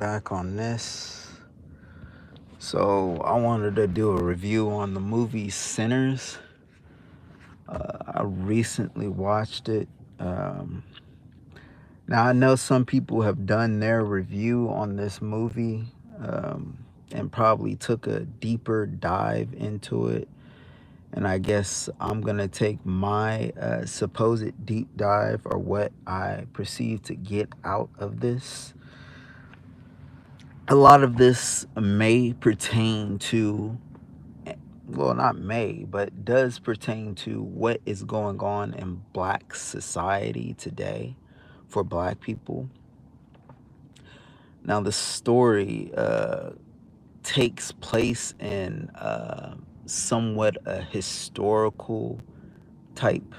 back on this. So, I wanted to do a review on the movie Sinners. I recently watched it. Um, Now, I know some people have done their review on this movie and probably took a deeper dive into it. And I guess I'm going to take my supposed deep dive or what I perceive to get out of this. A lot of this may pertain to, well, not may, but does pertain to what is going on in Black society today for Black people. Now, the story takes place in somewhat a historical type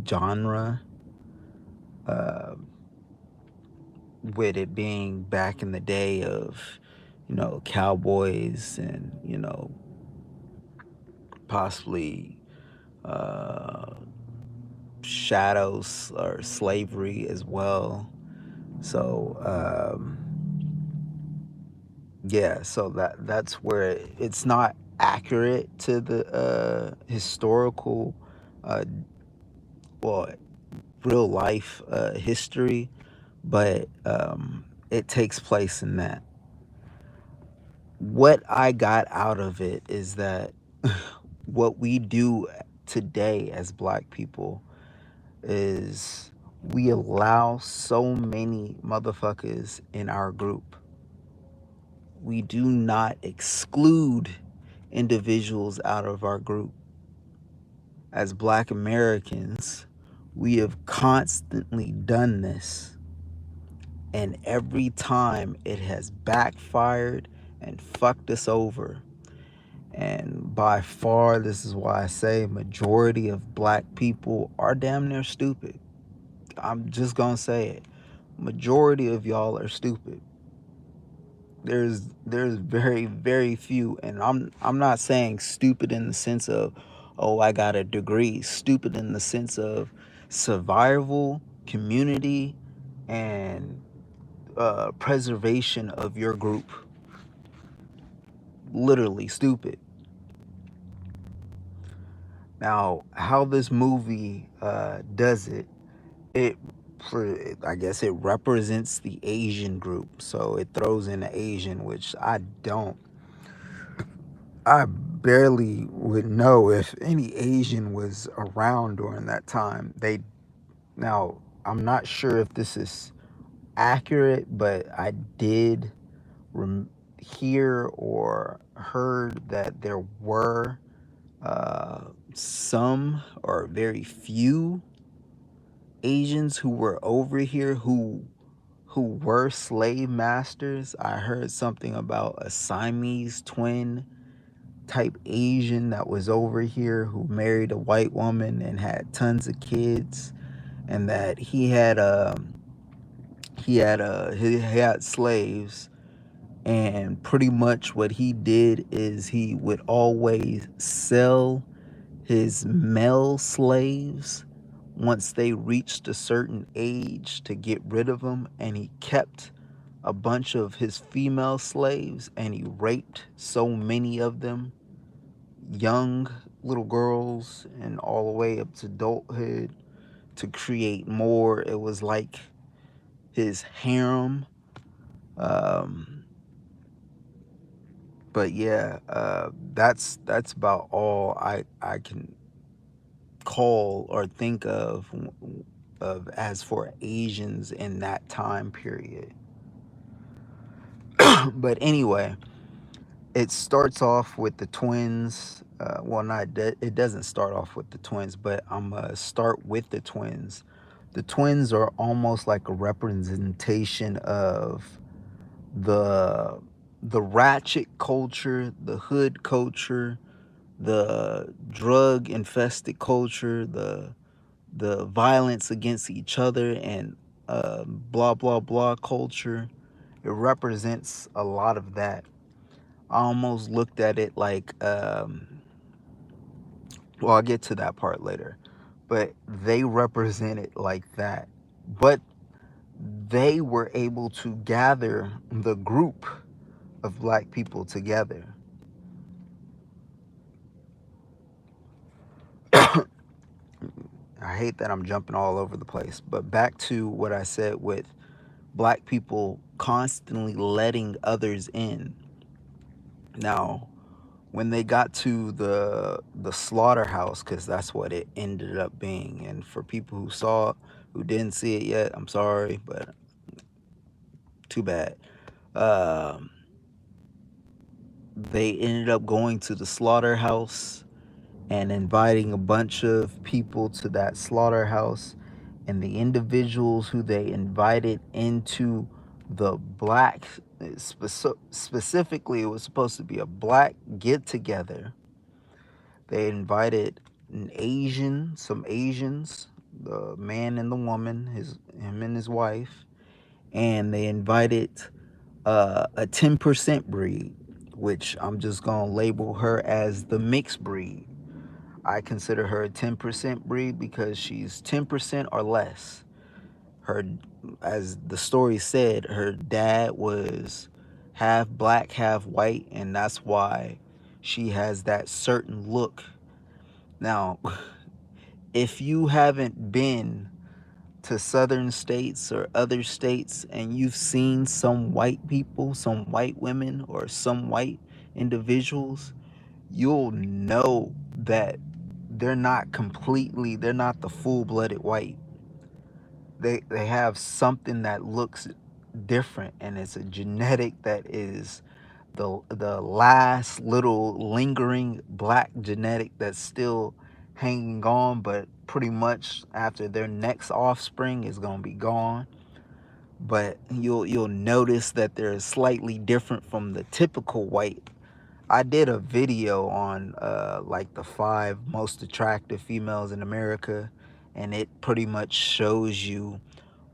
genre, uh, with it being back in the day of, cowboys and, possibly uh, shadows or slavery as well. So, yeah, so that's where it's not accurate to the historical, uh, well, real life history, but it takes place in that. What I got out of it is that what we do today as Black people is we allow so many motherfuckers in our group. We do not exclude individuals out of our group. As Black Americans, we have constantly done this. And every time it has backfired and fucked us over. And by far, this is why I say majority of Black people are damn near stupid. I'm just gonna say it. Majority of y'all are stupid. There's very, very few, and I'm not saying stupid in the sense of, oh, I got a degree. Stupid in the sense of survival, community, and preservation of your group. Literally stupid. Now, how this movie does it, it I guess it represents the Asian group, so it throws in the Asian, which I barely would know if any Asian was around during that time. Now, I'm not sure if this is accurate, but I did hear or heard that there were some or very few Asians who were over here who were slave masters. I heard something about a Siamese twin type Asian that was over here who married a white woman and had tons of kids, and that he had slaves, and pretty much what he did is he would always sell his male slaves once they reached a certain age to get rid of them, and he kept a bunch of his female slaves and he raped so many of them, young little girls and all the way up to adulthood, to create more. It was like his harem. um but yeah, that's about all I can call or think of as for Asians in that time period. But anyway, it starts off with the twins. Well, it doesn't start off with the twins, but I'm gonna start with the twins. The twins are almost like a representation of the the ratchet culture, the hood culture, the drug infested culture, the violence against each other, and blah blah blah culture. It represents a lot of that. I almost looked at it like, well, I'll get to that part later, but they represent it like that. But they were able to gather the group of black people together. I hate that I'm jumping all over the place, but back to what I said with black people constantly letting others in. Now, when they got to the slaughterhouse, because that's what it ended up being, and for people who saw it, who didn't see it yet, I'm sorry, but too bad. Um, they ended up going to the slaughterhouse and inviting a bunch of people to that slaughterhouse, and the individuals who they invited into the black, specifically it was supposed to be a black get together. They invited some Asians, the man and the woman, him and his wife, and they invited a 10% breed, which I'm just gonna label her as the mixed breed. I consider her a 10% breed because she's 10% or less. Her, as the story said, her dad was half black, half white, and that's why she has that certain look. Now, if you haven't been to southern states or other states and you've seen some white people, some white women, or some white individuals, you'll know that they're not the full-blooded white. They have something that looks different, and it's a genetic that is the last little lingering black genetic that's still hanging on, but pretty much after their next offspring is going to be gone. But you'll notice that they're slightly different from the typical white. I did a video on like the 5 most attractive females in America, and it pretty much shows you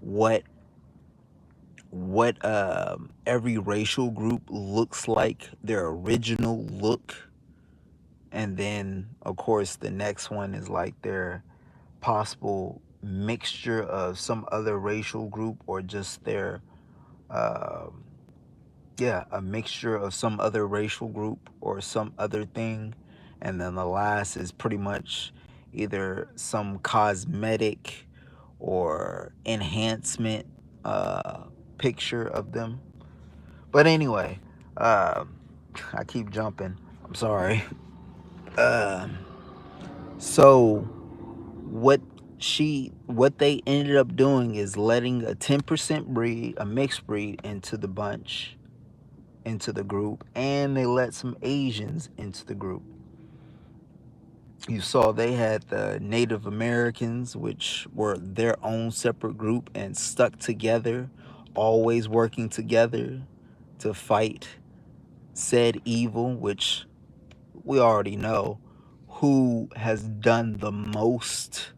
what every racial group looks like, their original look, and then of course the next one is like their possible mixture of some other racial group, or just their um yeah, a mixture of some other racial group or some other thing. And then the last is pretty much either some cosmetic or enhancement picture of them. But anyway, um, I keep jumping. I'm sorry. Um, so what they ended up doing is letting a 10% breed, a mixed breed, into the bunch, into the group, and they let some Asians into the group. You saw they had the Native Americans, which were their own separate group and stuck together, always working together to fight said evil, which we already know who has done the most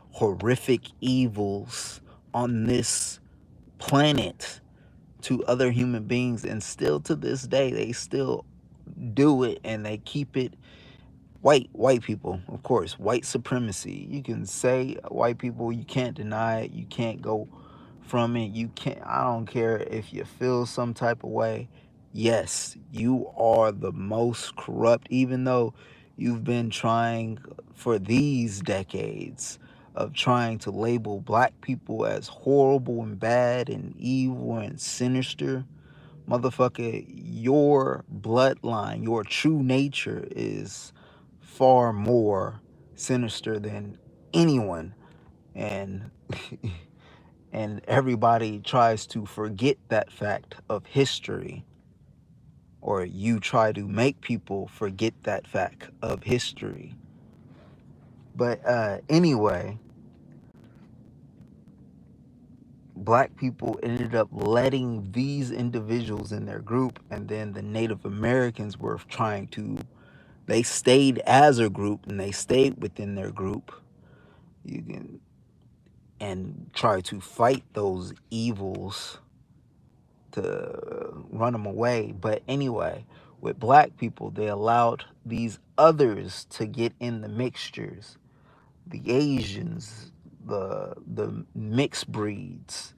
horrific evils on this planet to other human beings, and still to this day they still do it, and they keep it. White people, of course, white supremacy. You can say white people, you can't deny it, you can't go from it, you can't. I don't care if you feel some type of way. Yes, you are the most corrupt, even though you've been trying for these decades of trying to label black people as horrible and bad and evil and sinister. Motherfucker, your bloodline, your true nature is far more sinister than anyone. And and everybody tries to forget that fact of history, or you try to make people forget that fact of history. But anyway, black people ended up letting these individuals in their group, and then the Native Americans were trying to, they stayed as a group and they stayed within their group. You can, and try to fight those evils to run them away. But anyway, with black people, they allowed these others to get in the mixtures, the Asians, the mixed breeds,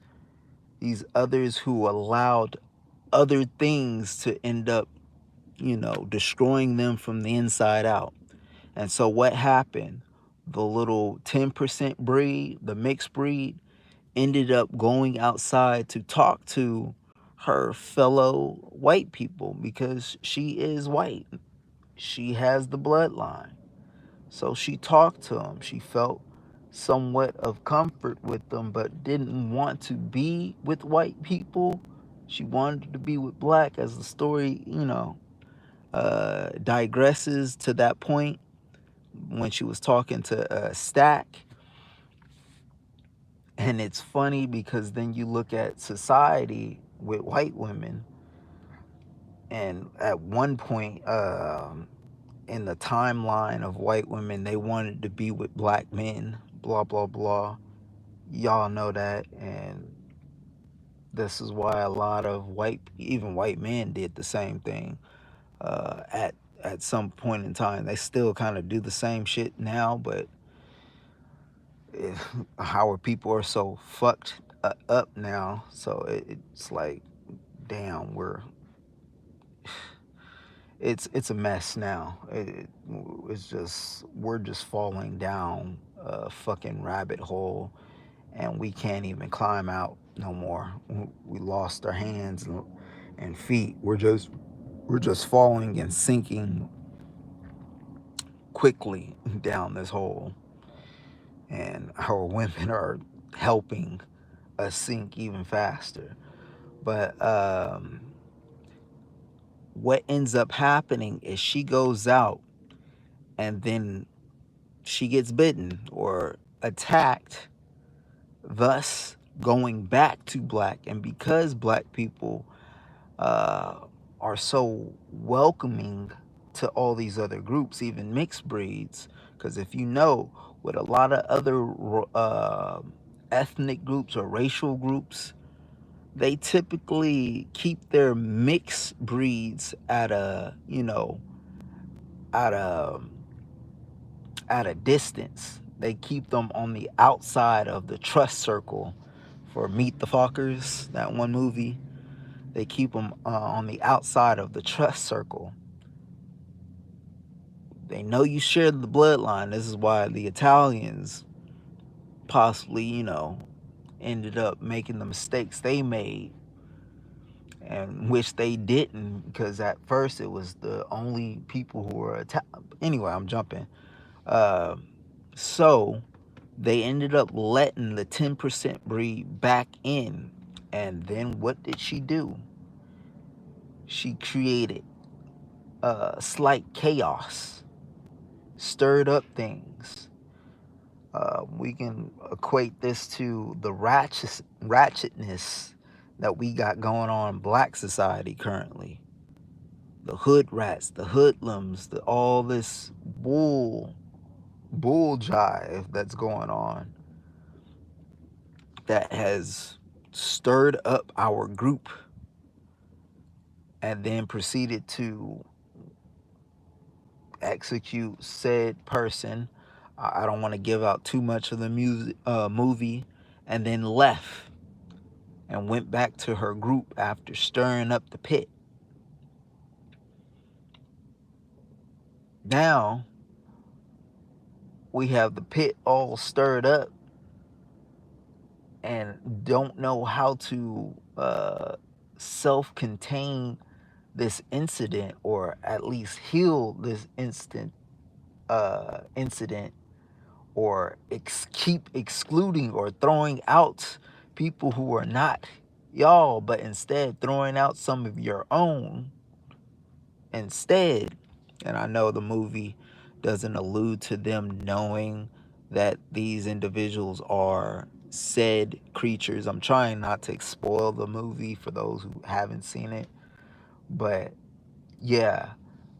these others who allowed other things to end up, destroying them from the inside out. And so what happened? The little 10% breed, the mixed breed, ended up going outside to talk to her fellow white people because she is white. She has the bloodline. So she talked to them. She felt somewhat of comfort with them, but didn't want to be with white people. She wanted to be with black, as the story, digresses to that point when she was talking to Stack. And it's funny because then you look at society with white women, and at one point in the timeline of white women, they wanted to be with black men, blah, blah, blah. Y'all know that. And this is why a lot of even white men did the same thing at some point in time. They still kind of do the same shit now, but our people are so fucked up now. So it's like, damn, it's a mess now. It's just, we're just falling down a fucking rabbit hole, and we can't even climb out no more. We lost our hands and feet. We're just falling and sinking quickly down this hole, and our women are helping us sink even faster. But what ends up happening is she goes out, and then she gets bitten or attacked, thus going back to black. And because black people uh, are so welcoming to all these other groups, even mixed breeds, because if you know, with a lot of other ethnic groups or racial groups, they typically keep their mixed breeds at a, at a at a distance. They keep them on the outside of the trust circle. For Meet the Fockers, that one movie, they keep them on the outside of the trust circle. They know you share the bloodline. This is why the Italians possibly, ended up making the mistakes they made, and which they didn't, because at first it was the only people who were anyway, I'm jumping. So they ended up letting the 10% breed back in. And then what did she do? She created slight chaos, stirred up things. We can equate this to the ratchetness that we got going on in black society currently. The hood rats, the hoodlums, all this bull jive that's going on, that has stirred up our group and then proceeded to execute said person. I don't want to give out too much of the movie. And then left and went back to her group after stirring up the pit. Now we have the pit all stirred up and don't know how to self-contain this incident, or at least heal this incident, or keep excluding or throwing out people who are not y'all, but instead throwing out some of your own instead. And I know the movie doesn't allude to them knowing that these individuals are said creatures. I'm trying not to spoil the movie for those who haven't seen it, but yeah.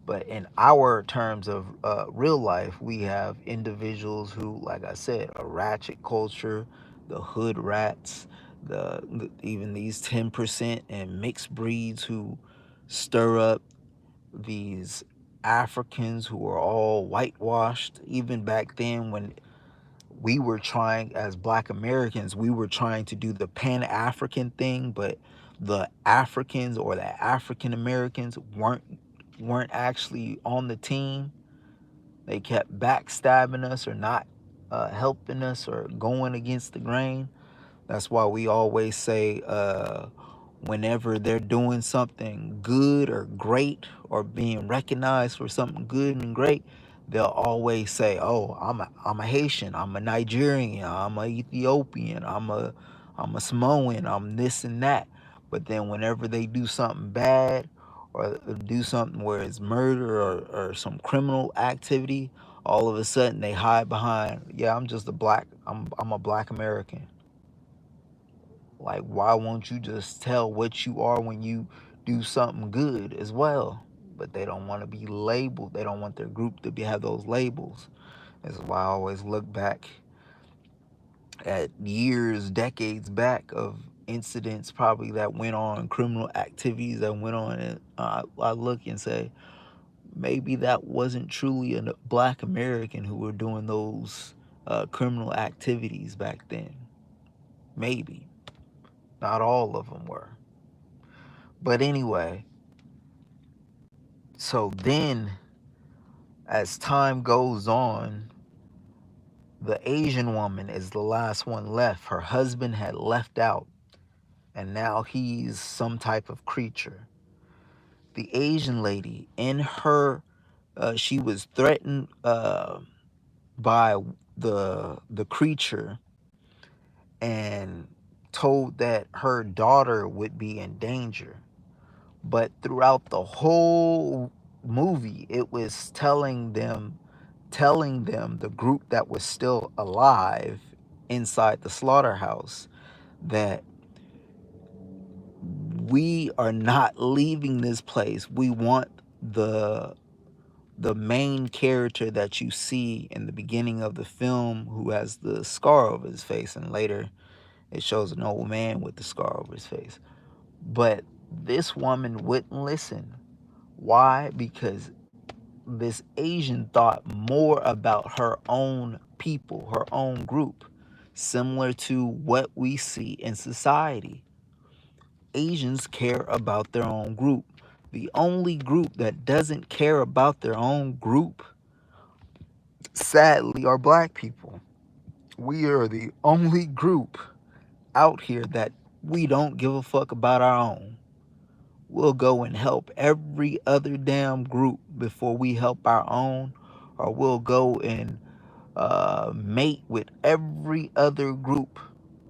But in our terms of real life, we have individuals who, like I said, a ratchet culture, the hood rats, even these 10% and mixed breeds who stir up these Africans who are all whitewashed. Even back then, when we were trying, as Black Americans, we were trying to do the Pan-African thing, but the Africans or the African Americans weren't actually on the team. They kept backstabbing us or not helping us or going against the grain. That's why we always say, whenever they're doing something good or great or being recognized for something good and great, they'll always say, "Oh, I'm a Haitian, I'm a Nigerian, I'm a Ethiopian, I'm a Samoan, I'm this and that." But then whenever they do something bad or do something where it's murder or some criminal activity, all of a sudden they hide behind, "Yeah, I'm a Black American." Like, why won't you just tell what you are when you do something good as well? But they don't want to be labeled. They don't want their group to have those labels. This is why I always look back at years, decades back of incidents probably that went on, criminal activities that went on, and I look and say, maybe that wasn't truly a Black American who were doing those criminal activities back then. Maybe. Not all of them were. But anyway, so then as time goes on, the Asian woman is the last one left. Her husband had left out, and now he's some type of creature. The Asian lady, in her, she was threatened by the creature and told that her daughter would be in danger. But throughout the whole movie, it was telling them, the group that was still alive inside the slaughterhouse, that we are not leaving this place. We want the main character that you see in the beginning of the film, who has the scar over his face, and later it shows an old man with the scar over his face. But this woman wouldn't listen. Why? Because this Asian thought more about her own people, her own group, similar to what we see in society. Asians care about their own group. The only group that doesn't care about their own group, sadly, are Black people. We are the only group out here that we don't give a fuck about our own. We'll go and help every other damn group before we help our own, or we'll go and mate with every other group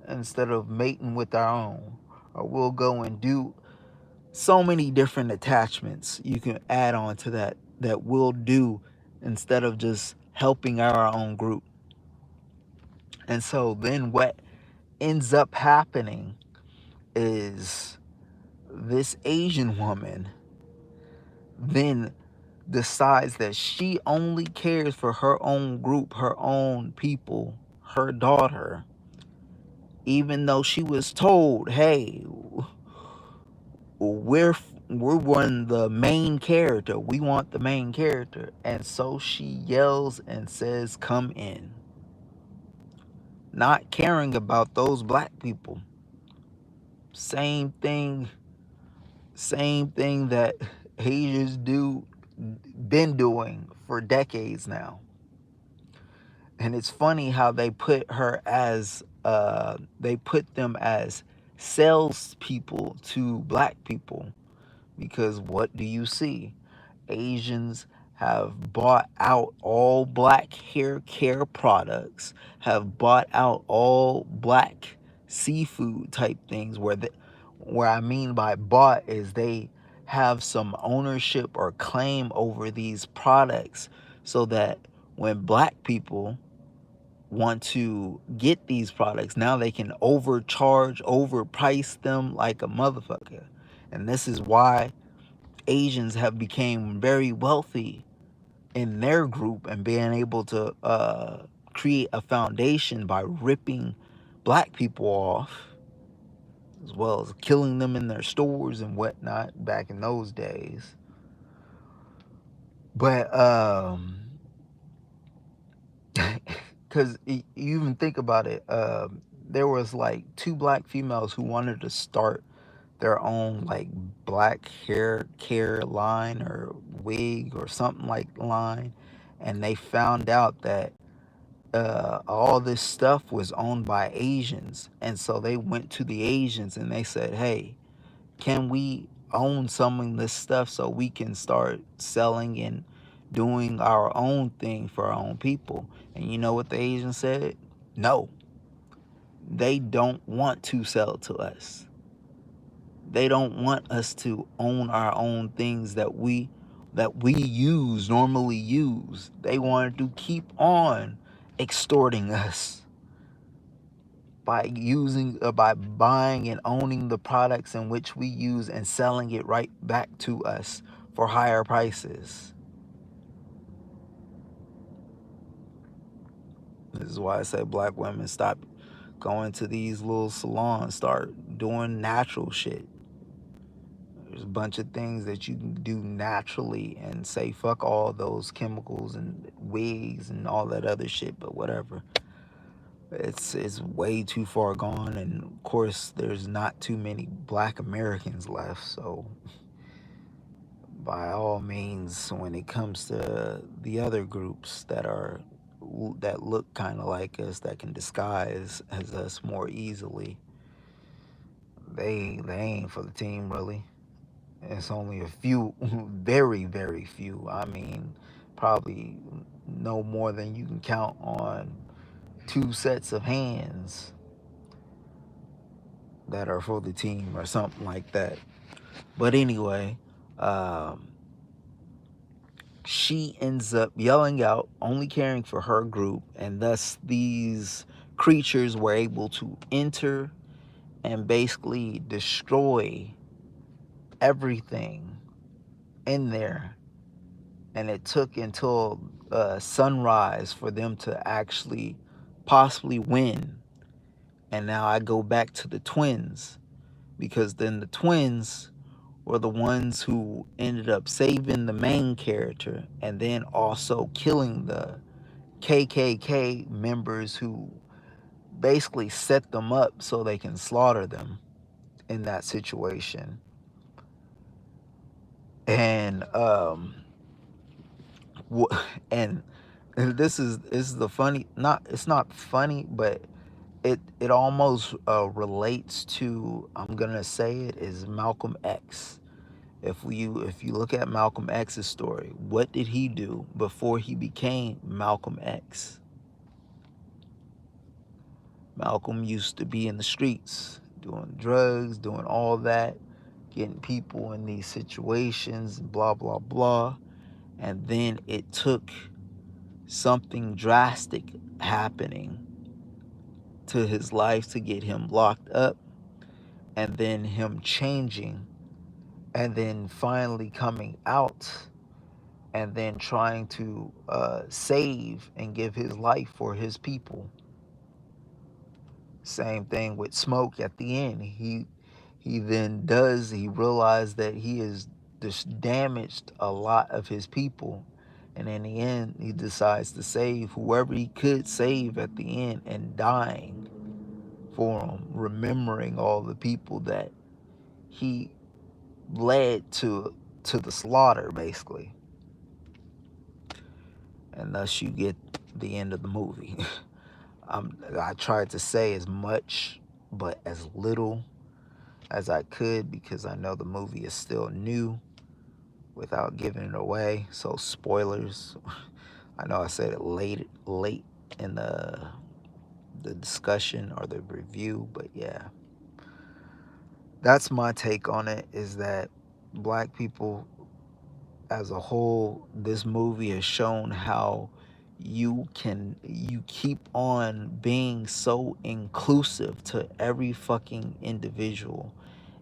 instead of mating with our own, or we'll go and do so many different attachments you can add on to that we'll do instead of just helping our own group. And so then what ends up happening is this Asian woman then decides that she only cares for her own group, her own people, her daughter, even though she was told, "Hey, we're one the main character. We want the main character." And so she yells and says, "Come in," not caring about those Black people. Same thing that Asians been doing for decades now. And it's funny how they put them as salespeople to Black people, because what do you see? Asians have bought out all Black hair care products, have bought out all Black seafood type things, where I mean by bought is they have some ownership or claim over these products, so that when Black people want to get these products, now they can overprice them like a motherfucker. And this is why Asians have become very wealthy in their group and being able to create a foundation by ripping Black people off, as well as killing them in their stores and whatnot back in those days. But because you even think about it, there was like two black females who wanted to start their own like black hair care line or wig or something like line, and they found out that all this stuff was owned by Asians, and so they went to the Asians and they said, "Hey, can we own some of this stuff so we can start selling and doing our own thing for our own people?" And you know what the Asians said? No, they don't want to sell to us. They don't want us to own our own things that we normally use. They wanted to keep on extorting us by buying and owning the products in which we use and selling it right back to us for higher prices. This is why I say black women stop going to these little salons, start doing natural shit. There's a bunch of things that you can do naturally and say fuck all those chemicals and wigs and all that other shit, but whatever. It's way too far gone, and of course there's not too many black Americans left, so by all means, when it comes to the other groups that look kind of like us, that can disguise as us more easily, they ain't for the team really. It's only a few, very, very few. I mean, probably no more than you can count on two sets of hands that are for the team or something like that. But anyway, um, she ends up yelling out, only caring for her group, and thus these creatures were able to enter and basically destroy everything in there. And it took until sunrise for them to actually possibly win. And now I go back to the twins, because then the twins were the ones who ended up saving the main character and then also killing the KKK members who basically set them up so they can slaughter them in that situation. And and this is the funny, not, it's not funny, but it almost relates to, I'm gonna say it is Malcolm X. If you look at Malcolm X's story, what did he do before he became Malcolm X? Malcolm used to be in the streets doing drugs, doing all that, getting people in these situations, blah blah blah. And then it took something drastic happening to his life to get him locked up, and then him changing, and then finally coming out, and then trying to save and give his life for his people. Same thing with Smoke at the end. He realized that he has just damaged a lot of his people, and in the end he decides to save whoever he could save at the end, and dying for him, remembering all the people that he led to the slaughter, basically. And thus you get the end of the movie. I tried to say as much but as little as I could, because I know the movie is still new, without giving it away. So spoilers. I know I said it late in the discussion or the review, but yeah. That's my take on it, is that black people as a whole, this movie has shown how you keep on being so inclusive to every fucking individual,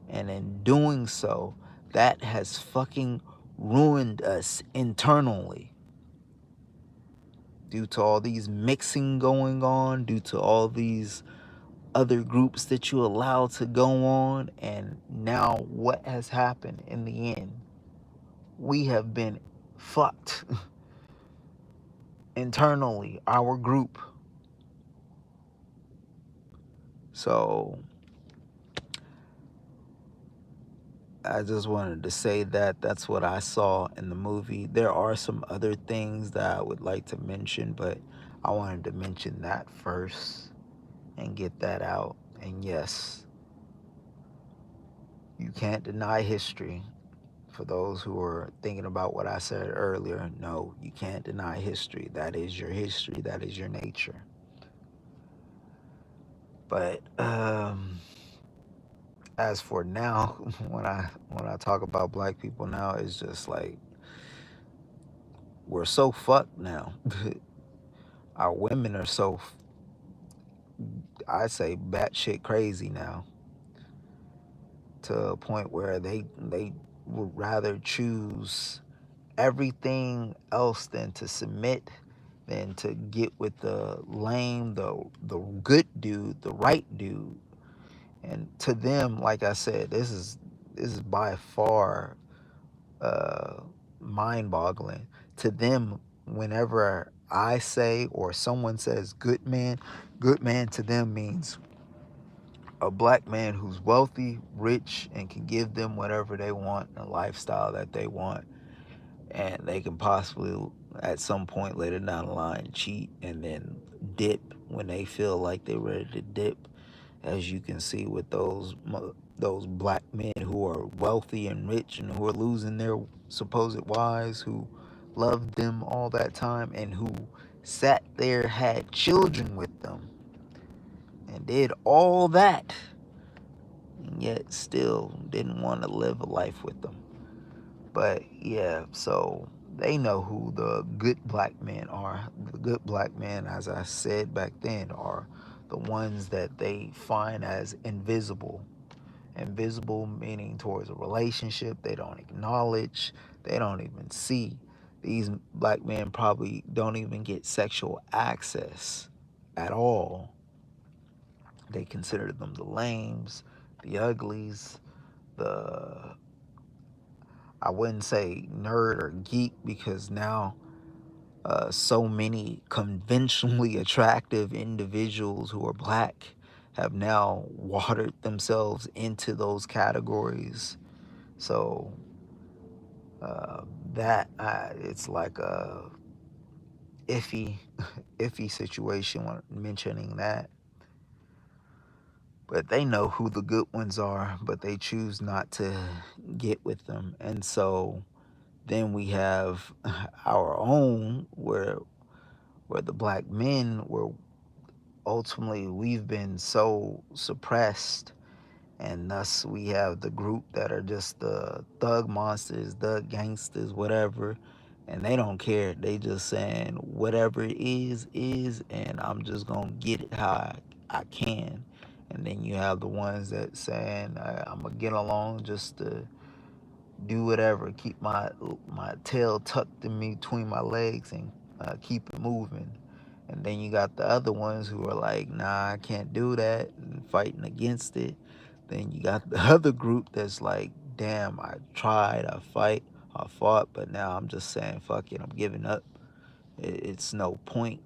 and in doing so, that has fucking ruined us internally, due to all these mixing going on, due to all these other groups that you allow to go on. And now what has happened in the end? We have been fucked internally, our group. So I just wanted to say that that's what I saw in the movie. There are some other things that I would like to mention, but I wanted to mention that first and get that out. And yes, you can't deny history. For those who are thinking about what I said earlier, no, you can't deny history. That is your history. That is your nature. But as for now, when I talk about black people now, it's just like we're so fucked now. Our women are so, I say, batshit crazy now, to a point where they would rather choose everything else than to submit, than to get with the lame, the good dude, the right dude. And to them, like I said, this is by far uh, mind-boggling to them. Whenever I say or someone says good man to them means a black man who's wealthy, rich, and can give them whatever they want, a lifestyle that they want, and they can possibly at some point later down the line cheat and then dip when they feel like they're ready to dip, as you can see with those black men who are wealthy and rich and who are losing their supposed wives who loved them all that time and who sat there, had children with them, and did all that, and yet still didn't want to live a life with them. But yeah, so they know who the good black men are. The good black men, as I said back then, are the ones that they find as invisible. Invisible meaning towards a relationship they don't acknowledge, they don't even see. These black men probably don't even get sexual access at all. They consider them the lames, the uglies, the, I wouldn't say nerd or geek, because now so many conventionally attractive individuals who are black have now watered themselves into those categories. So that it's like a iffy, iffy situation when mentioning that. But they know who the good ones are, but they choose not to get with them. And so then we have our own, where the black men were ultimately, we've been so suppressed, and thus we have the group that are just the thug monsters, thug gangsters, whatever, and they don't care. They just saying whatever it is, and I'm just gonna get it how I can. And then you have the ones that saying I'm gonna get along just to do whatever, keep my tail tucked in between my legs and keep it moving. And then you got the other ones who are like, nah, I can't do that, and fighting against it. Then you got the other group that's like, damn, I tried, I fought, but now I'm just saying, fuck it, I'm giving up. It's no point.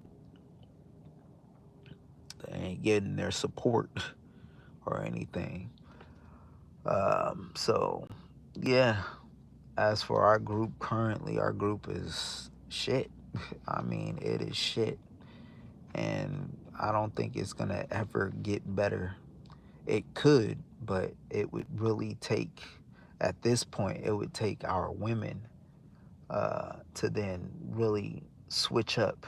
They ain't getting their support or anything. So, yeah, as for our group, currently, our group is shit. I mean, it is shit. And I don't think it's going to ever get better. It could, but it would really take, at this point, it would take our women to then really switch up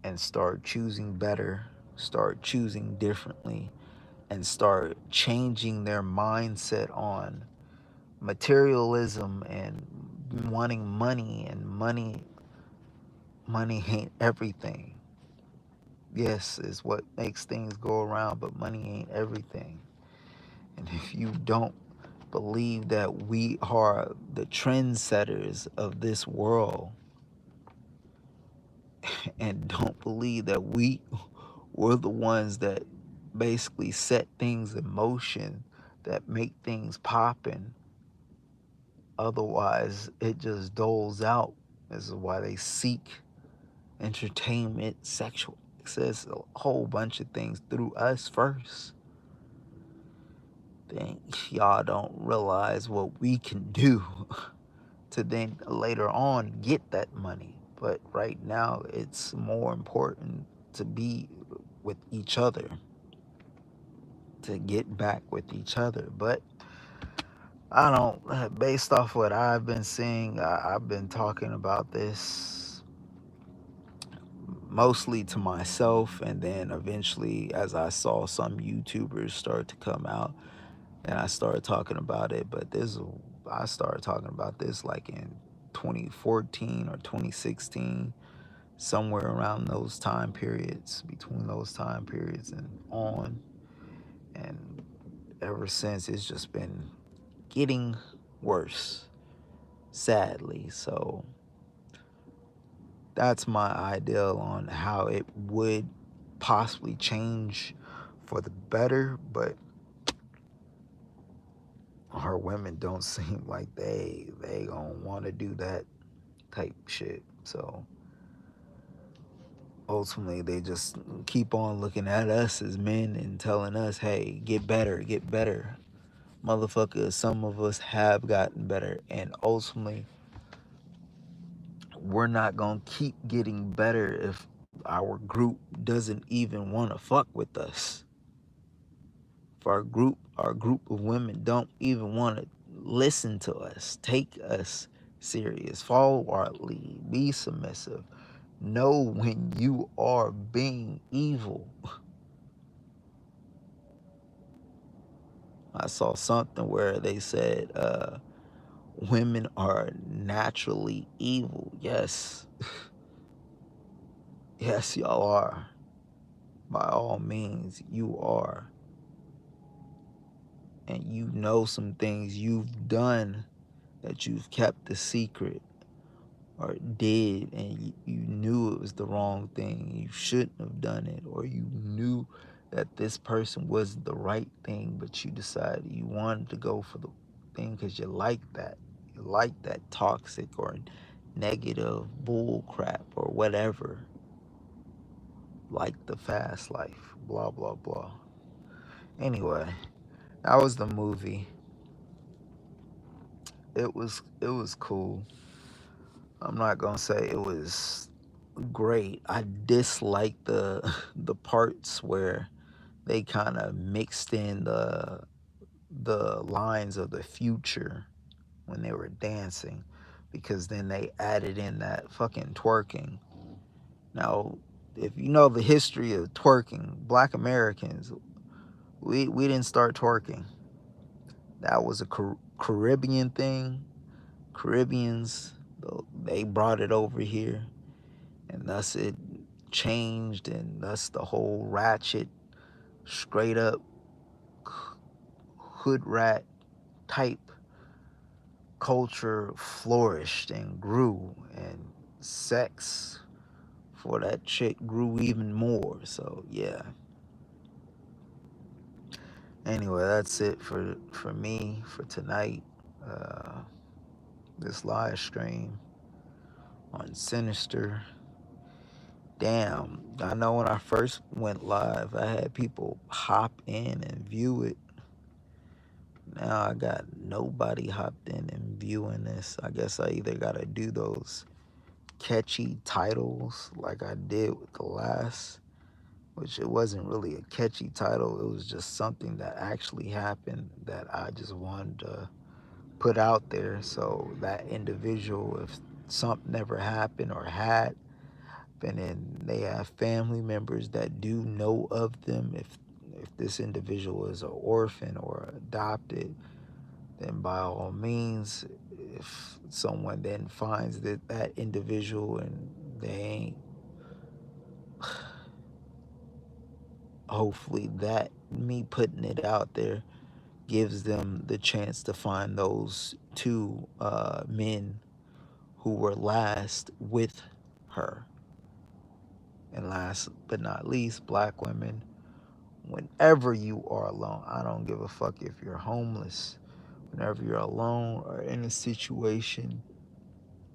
and start choosing better, start choosing differently, and start changing their mindset on materialism and wanting money, and money ain't everything. Yes, is what makes things go around, but money ain't everything. And if you don't believe that we are the trendsetters of this world, and don't believe that we're the ones that basically set things in motion, that make things poppin', otherwise it just doles out. This is why they seek entertainment, access a whole bunch of things through us first, then y'all don't realize what we can do to then later on get that money. But right now, it's more important to be with each other, to get back with each other. But I don't, based off what I've been seeing, I've been talking about this mostly to myself, and then eventually, as I saw some YouTubers start to come out, and I started talking about it. But I started talking about this like in 2014 or 2016, somewhere around those time periods, between those time periods and on. And ever since, it's just been getting worse, sadly. So that's my ideal on how it would possibly change for the better. But our women don't seem like they gonna want to do that type shit. So ultimately, they just keep on looking at us as men and telling us, hey, get better, get better. Motherfuckers, some of us have gotten better, and ultimately, we're not gonna keep getting better if our group doesn't even want to fuck with us. If our group of women don't even want to listen to us, take us serious, follow our lead, be submissive, know when you are being evil. I saw something where they said women are naturally evil. Yes. Yes, y'all are. By all means, you are. And you know some things you've done that you've kept a secret, or did, and you knew it was the wrong thing. You shouldn't have done it, or you knew that this person was the right thing, but you decided you wanted to go for the thing because you like that. You like that toxic or negative bull crap or whatever. Like the fast life, blah, blah, blah. Anyway, that was the movie. It was cool. I'm not gonna say it was great. I dislike the parts where they kind of mixed in the lines of the future when they were dancing, because then they added in that fucking twerking. Now, if you know the history of twerking, Black Americans, we didn't start twerking. That was a Caribbean thing. Caribbeans, they brought it over here, and thus it changed, and thus the whole ratchet, straight up hood rat type culture flourished and grew, and sex for that shit grew even more. So yeah. Anyway, that's it for me for tonight. Uh, this live stream on Sinister. Damn, I know when I first went live, I had people hop in and view it. Now I got nobody hopped in and viewing this. I guess I either gotta do those catchy titles like I did with the last, which it wasn't really a catchy title. It was just something that actually happened that I just wanted to put out there, so that individual, if something never happened or had, and then they have family members that do know of them, if this individual is an orphan or adopted, then by all means, if someone then finds that individual and they ain't, hopefully that me putting it out there gives them the chance to find those two men who were last with her. And last but not least, Black women, whenever you are alone, I don't give a fuck if you're homeless, whenever you're alone or in a situation,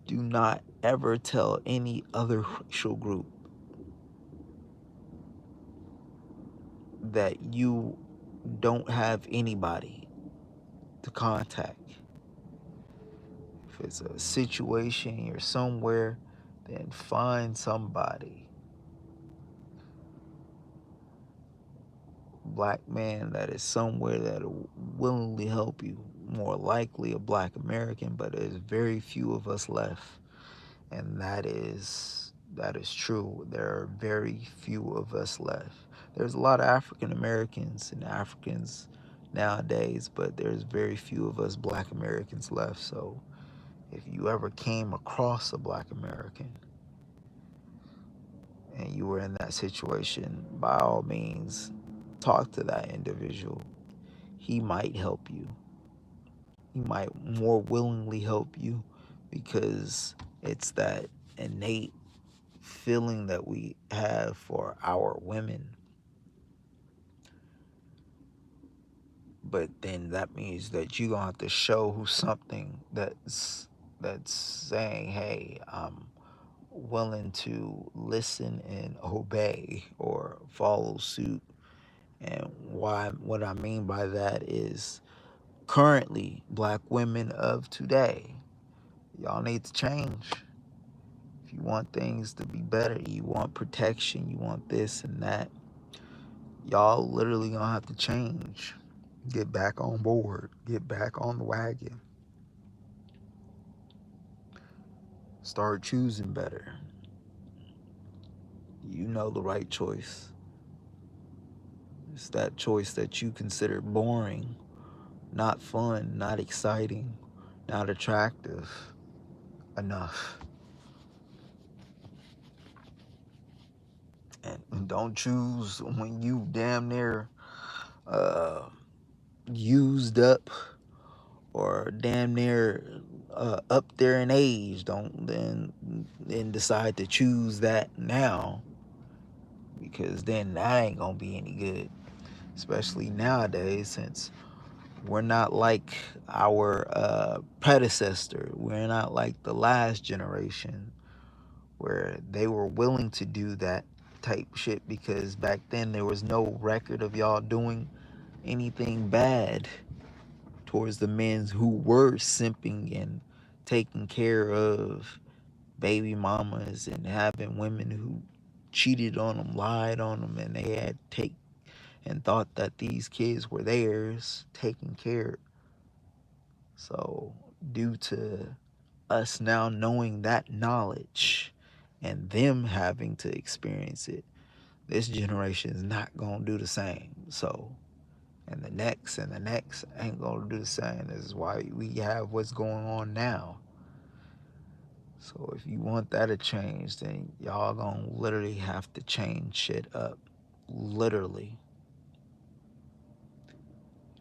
do not ever tell any other racial group that you don't have anybody to contact. If it's a situation, you're somewhere, then find somebody. Black man that is somewhere that will willingly help you. More likely a black American, but there's very few of us left. And that is true. There are very few of us left. There's a lot of African Americans and Africans nowadays, but there's very few of us black Americans left. So if you ever came across a black American and you were in that situation, by all means, talk to that individual. He might help you. He might more willingly help you because it's that innate feeling that we have for our women. But then that means that you're gonna have to show who something that's saying, hey, I'm willing to listen and obey or follow suit. And what I mean by that is currently black women of today, y'all need to change. If you want things to be better, you want protection, you want this and that, y'all literally gonna have to change. Get back on board. Get back on the wagon. Start choosing better. You know the right choice. It's that choice that you consider boring, not fun, not exciting, not attractive enough. And don't choose when you damn near used up or damn near up there in age. Don't then decide to choose that now, because then that ain't gonna be any good, especially nowadays, since we're not like our predecessor. We're not like the last generation where they were willing to do that type shit, because back then there was no record of y'all doing anything bad towards the men who were simping and taking care of baby mamas and having women who cheated on them, lied on them, and they had take and thought that these kids were theirs, taken care. So due to us now knowing that knowledge and them having to experience it, this generation is not gonna do the same. So and the next ain't gonna do the same. This is why we have what's going on now. So if you want that to change, then y'all gonna literally have to change shit up. Literally.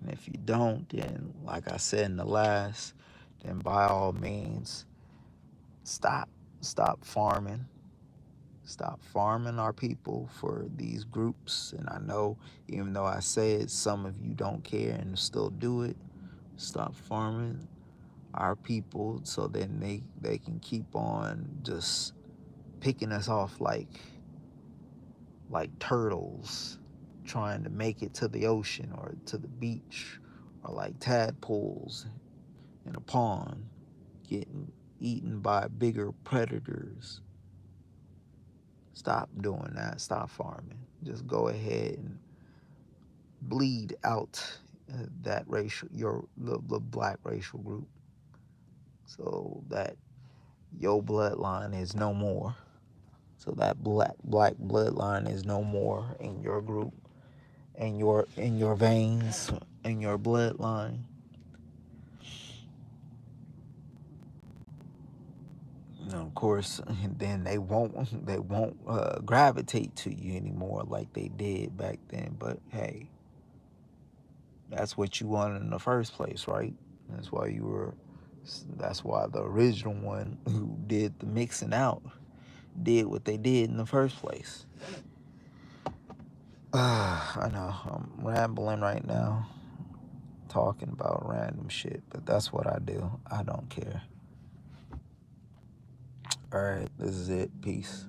And if you don't, then like I said in the last, then by all means, stop. Stop farming. Stop farming our people for these groups. And I know, even though I said some of you don't care and still do it, stop farming our people so then they can keep on just picking us off like turtles trying to make it to the ocean or to the beach, or like tadpoles in a pond getting eaten by bigger predators. Stop doing that. Stop farming. Just go ahead and bleed out that racial, the black racial group, so that your bloodline is no more. So that black bloodline is no more in your group, in your veins, in your bloodline. And of course, then they won't gravitate to you anymore like they did back then. But hey, that's what you wanted in the first place, right? That's why you were. That's why the original one who did the mixing out did what they did in the first place. I know I'm rambling right now, talking about random shit, but that's what I do. I don't care. All right, this is it. Peace.